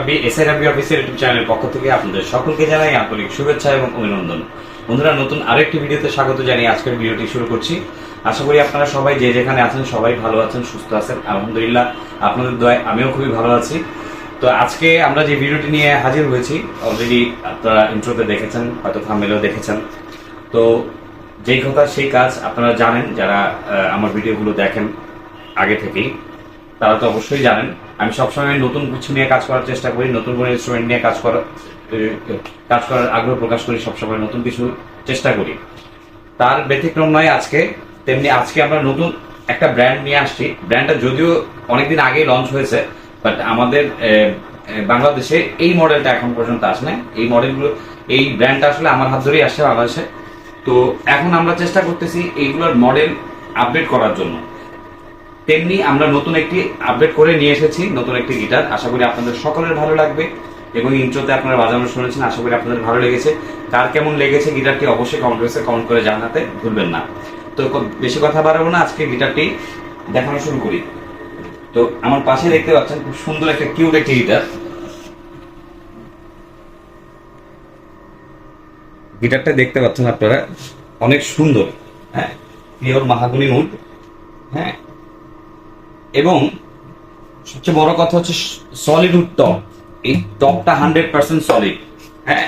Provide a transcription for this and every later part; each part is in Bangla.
রাব্বি এসআই রাব্বি অফিসিয়াল ইউটিউব চ্যানেলের পক্ষ থেকে আপনাদের সকলকে জানাই আন্তরিক শুভেচ্ছা এবং অভিনন্দন। বন্ধুরা, নতুন আরেকটি ভিডিওতে স্বাগত জানিয়ে আজকের ভিডিওটি শুরু করছি। আশা করি আপনারা সবাই যে যেখানে আছেন সবাই ভালো আছেন, সুস্থ আছেন। আলহামদুলিল্লাহ, আপনাদের দয়ায় আমিও খুবই ভালো আছি। তো আজকে আমরা যে ভিডিওটি নিয়ে হাজির হয়েছি, অলরেডি আপনারা ইন্ট্রোতে দেখেছেন, হয়তো থাম্বনেলেও দেখেছেন। তো যেই কথা সেই কাজ, আপনারা জানেন যারা আমার ভিডিওগুলো দেখেন আগে থেকেই, তারা তো অবশ্যই জানেন আমি সবসময় নতুন কিছু নিয়ে কাজ করার চেষ্টা করি, নতুন কোনো ইনস্ট্রুমেন্ট নিয়ে কাজ করার আগ্রহ প্রকাশ করি, সবসময় নতুন কিছু চেষ্টা করি। তার ব্যতিক্রম নয় আজকে। তেমনি আজকে আমরা নতুন একটা ব্র্যান্ড নিয়ে আসছি। ব্র্যান্ডটা যদিও অনেকদিন আগেই লঞ্চ হয়েছে, বাট আমাদের বাংলাদেশে এই মডেলটা এখন পর্যন্ত আসে না। এই মডেলগুলো, এই ব্র্যান্ডটা আসলে আমার হাত ধরেই আসছে বাংলাদেশে। তো এখন আমরা চেষ্টা করতেছি এইগুলোর মডেল আপডেট করার জন্য। তেমনি আমরা নতুন একটি আপডেট করে নিয়ে এসেছি, নতুন একটি গিটার। আশা করি আপনাদের সকলের ভালো লাগবে এবং ইন্ট্রোতে আপনারা বাজানো শুনেছেন, আশা করি আপনাদের ভালো লেগেছে। কার কেমন লেগেছে গিটারটি অবশ্যই কমেন্ট করে জানাতে ভুলবেন না। তো বেশি কথা বাড়াবো না, আজকে গিটারটি দেখানো শুরু করি। তো আমার পাশে দেখতে পাচ্ছেন খুব সুন্দর একটা কিউট একটি গিটার। গিটারটা দেখতে পাচ্ছেন আপনারা, অনেক সুন্দর। হ্যাঁ, পিওর মাহাগনি উড। হ্যাঁ, এবং সবচেয়ে বড় কথা হচ্ছে সলিড উড টপ। এই টপটা 100% সলিড। হ্যাঁ,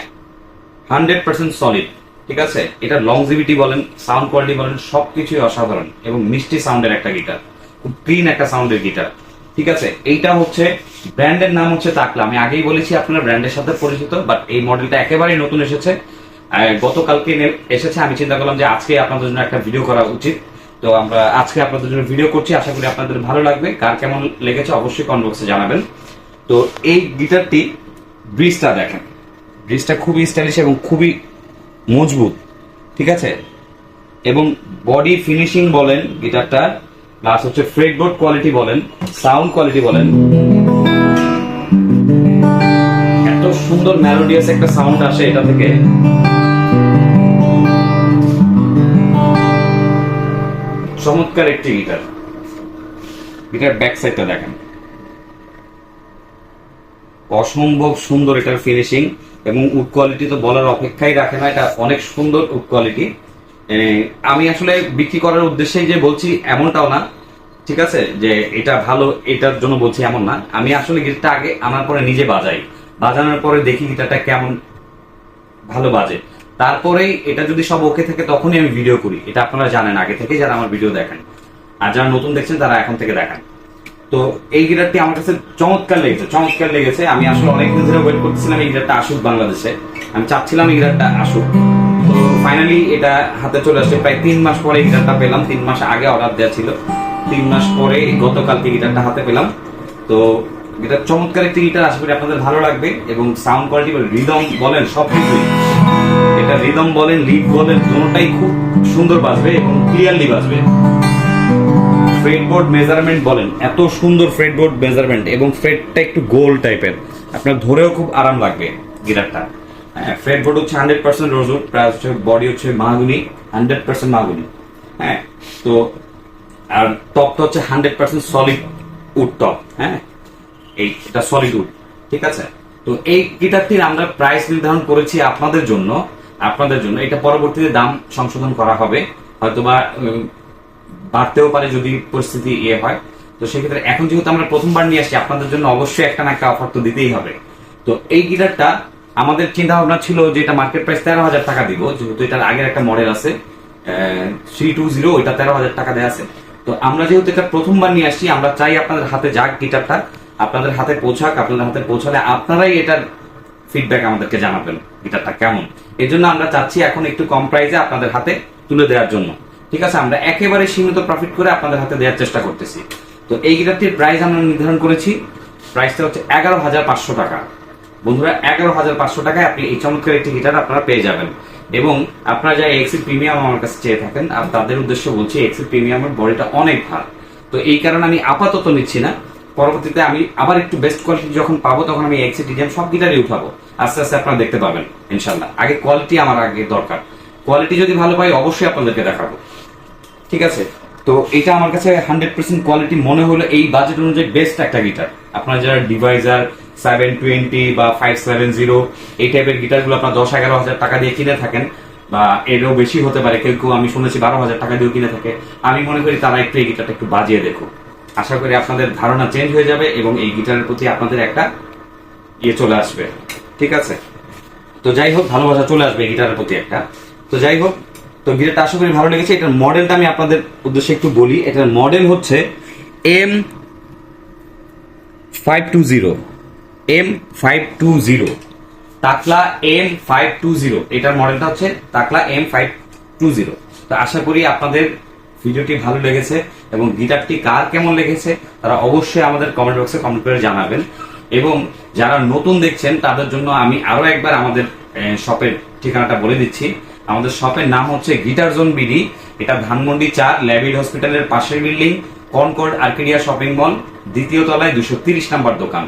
100% সলিড। ঠিক আছে, এটা লংজিভিটি বলেন, সাউন্ড কোয়ালিটি বলেন, সবকিছুই অসাধারণ এবং মিষ্টি সাউন্ডের একটা গিটার, খুব ক্লিন একটা সাউন্ডের গিটার। ঠিক আছে, এইটা হচ্ছে ব্র্যান্ডের নাম হচ্ছে তাকলা। আমি আগেই বলেছি আপনারা ব্র্যান্ডের সাথে পরিচিত, বাট এই মডেলটা একেবারেই নতুন এসেছে, গতকালকে এসেছে। আমি চিন্তা করলাম যে আজকে আপনাদের জন্য একটা ভিডিও করা উচিত। তো আমরা আজকে আপনাদের জন্য ভিডিও করছি, আশা করি আপনাদের ভালো লাগবে। কার কেমন লেগেছে অবশ্যই কমেন্ট বক্সে জানাবেন। তো এই গিটারটি ব্রিজটা দেখেন, ব্রিজটা খুবই স্টাইলিশ এবং খুবই মজবুত। ঠিক আছে, এবং বডি ফিনিশিং বলেন গিটারটা, প্লাস হচ্ছে ফ্রেটবোর্ড কোয়ালিটি বলেন, সাউন্ড কোয়ালিটি বলেন, এত সুন্দর মেলোডিয়াস একটা সাউন্ড আসে এটা থেকে। চমৎকার একটি গিটার। গিটার ব্যাক সাইডটা দেখেন, অসম্ভব সুন্দর এটার ফিনিশিং এবং উড কোয়ালিটি তো বলার অপেক্ষাই রাখে না। এটা অনেক সুন্দর উড কোয়ালিটি। আমি আসলে বিক্রি করার উদ্দেশ্যে যে বলছি এমনটাও না, ঠিক আছে, যে এটা ভালো এটার জন্য বলছি এমন না। আমি আসলে গিটারটা আগে আনার পরে নিজে বাজাই, বাজানোর পরে দেখি গিটারটা কেমন ভালো বাজে, তারপরেই এটা যদি সব ওকে থাকে তখনই আমি ভিডিও করি। এটা আপনারা জানেন আগে থেকে, যারা আমার ভিডিও দেখেন, আর যারা নতুন দেখছেন তারা এখন থেকে দেখেন। তো এই গিটারটি আমার কাছে চমৎকার লেগেছে। আমি আসলে অনেকদিন ধরে ওয়েট করতেছিলাম এই গিটারটা আসুক বাংলাদেশে। আমি চাচ্ছিলাম এই গিটারটা আসুক। তো ফাইনালি এটা হাতে চলে আসছে। প্রায় 3 মাস পরে গিটারটা পেলাম। 3 মাস আগে অর্ডার দেওয়া ছিল, 3 মাস পরে গতকালকে গিটারটা হাতে পেলাম। তো গিটার চমৎকার একটি গিটার, আশা করি আপনাদের ভালো লাগবে। এবং সাউন্ড কোয়ালিটি বলেন, রিদম বলেন, সবকিছুই, এটা রিদম বলেন, লিড বলেন, দুটোটাই খুব সুন্দর বাজবে এবং ক্লিয়ারলি বাজবে। ফ্রেটবোর্ড মেজারমেন্ট বলেন, এত সুন্দর ফ্রেটবোর্ড মেজারমেন্ট এবং ফ্রেটটা একটু গোল টাইপের, আপনার ধরেও খুব আরাম লাগবে গিটারটা। হ্যাঁ, ফ্রেটবোর্ড হচ্ছে 100% রোজউড, প্লাস হচ্ছে বডি হচ্ছে মাহাগুনি, 100% মাহাগুনি। হ্যাঁ, তো আর টপটা হচ্ছে 100% সলিড উড টপ। হ্যাঁ, এটা সলিড উড। ঠিক আছে, তো এই গিটারটির আমরা প্রাইস নির্ধারণ করেছি আপনাদের জন্য। এটা পরবর্তীতে দাম সংশোধন করা হবে, হয়তোবা বাড়তেও পারে যদি পরিস্থিতি হয়। তো সেক্ষেত্রে এখন যেহেতু আমরা প্রথমবার নিয়ে আসছি, আপনাদের জন্য অবশ্যই একটা না একটা অফার তো দিতেই হবে। তো এই গিটারটা আমাদের চিন্তা ভাবনা ছিল যে এটা মার্কেট প্রাইস 13,000 টাকা দিব, যেহেতু এটার আগের একটা মডেল আছে 320, ওইটা 13,000 টাকা দেওয়া আছে। তো আমরা যেহেতু এটা প্রথমবার নিয়ে আসছি, আমরা চাই আপনাদের হাতে যাক গিটারটা, আপনাদের হাতে পৌঁছাক। আপনাদের হাতে পৌঁছালে আপনারাই এটার ফিডব্যাক আমাদেরকে জানাবেন গিটারটা কেমন। এর জন্য আমরা চাচ্ছি এখন একটু কম প্রাইসে আপনাদের হাতে তুলে দেওয়ার জন্য। ঠিক আছে, আমরা একেবারে সীমিত প্রফিট করে আপনাদের হাতে দেওয়ার চেষ্টা করতেছি। তো এই গিটারটির প্রাইস আমরা নির্ধারণ করেছি, প্রাইসটা হচ্ছে 11,500 টাকা। বন্ধুরা, 11,500 টাকায় আপনি এই চমৎকার একটি গিটার আপনারা পেয়ে যাবেন। এবং আপনারা যারা এক্সিড প্রিমিয়াম আমার কাছে চেয়ে থাকেন, আর তাদের উদ্দেশ্যে বলছি, এক্সিড প্রিমিয়ামের বডিটা অনেক ভালো। তো এই কারণে আমি আপাতত নিচ্ছি না, পরবর্তীতে আমি আবার একটু বেস্ট কোয়ালিটি যখন পাবো তখন আমি এক্সিড টিডিএম সব গিটারই উঠাবো, আস্তে আস্তে আপনারা দেখতে পাবেন ইনশাল্লাহ। আগে কোয়ালিটি আমার আগে দরকার, কোয়ালিটি যদি ভালো পাই অবশ্যই আপনাদেরকে দেখাবো। ঠিক আছে, তো এটা আমার কাছে 100% কোয়ালিটি মনে হলো এই বাজেট অনুযায়ী বেস্ট একটা গিটার। আপনারা যারা ডিভাইজার, 720 বা 570 এই টাইপের গিটারগুলো আপনার 10-11 হাজার টাকা দিয়ে কিনে থাকেন, বা এরও বেশি হতে পারে, কেউ কেউ আমি শুনেছি 12 হাজার টাকা দিয়েও কিনে থাকে, আমি মনে করি তারা একটু এই গিটারটা একটু বাজিয়ে দেখুক। আশা করি আপনাদের ধারণা চেঞ্জ হয়ে যাবে এবং এই গিটারের প্রতি আপনাদের একটা ইয়ে চলে আসবে। ঠিক আছে, তো যাই হোক, ভালোবাসা চলে আসবে এই গিটারের প্রতি একটা। তো যাই হোক, তো গিটারটা আশা করি ভালো লেগেছে। এটার মডেলটা আমি আপনাদের উদ্দেশ্যে একটু বলি। এটার মডেল হচ্ছে M520, M520, টাকলা M520। এটার মডেলটা হচ্ছে টাকলা M520। তো আশা করি আপনাদের ভিডিওটি ভালো লেগেছে এবং গিটারটি কার কেমন লেগেছে তারা অবশ্যই আমাদের কমেন্ট বক্সে কমেন্ট করে জানাবেন। এবং যারা নতুন দেখছেন তাদের জন্য আমি আরো একবার আমাদের শপের ঠিকানাটা বলে দিচ্ছি। আমাদের শপের নাম হচ্ছে গিটার জোন বিডি। এটা ধানমন্ডি 4 ল্যাবিড হসপিটালের পাশের building, Concord Arcadia shopping mall, দ্বিতীয় তলায় 230 নাম্বার দোকান।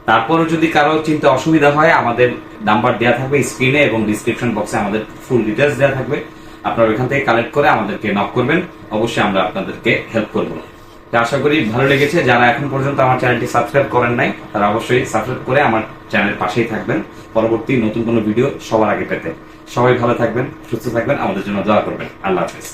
তারপরও যদি কারো চিন্তা অসুবিধা হয়, আমাদের নাম্বার দেওয়া থাকবে স্ক্রিনে এবং ডিসক্রিপশন বক্সে আমাদের ফুল ডিটেলস দেওয়া থাকবে। আপনারা ওইখান থেকে কালেক্ট করে আমাদেরকে নক করবেন, অবশ্যই আমরা আপনাদেরকে হেল্প করব। তো আশা করি ভালো লেগেছে। যারা এখন পর্যন্ত আমার চ্যানেলটি সাবস্ক্রাইব করেন নাই তারা অবশ্যই সাবস্ক্রাইব করে আমার চ্যানেলের পাশেই থাকবেন, পরবর্তী নতুন কোনো ভিডিও সবার আগে পেতে। সবাই ভালো থাকবেন, সুস্থ থাকবেন, আমাদের জন্য দোয়া করবেন। আল্লাহ হাফেজ।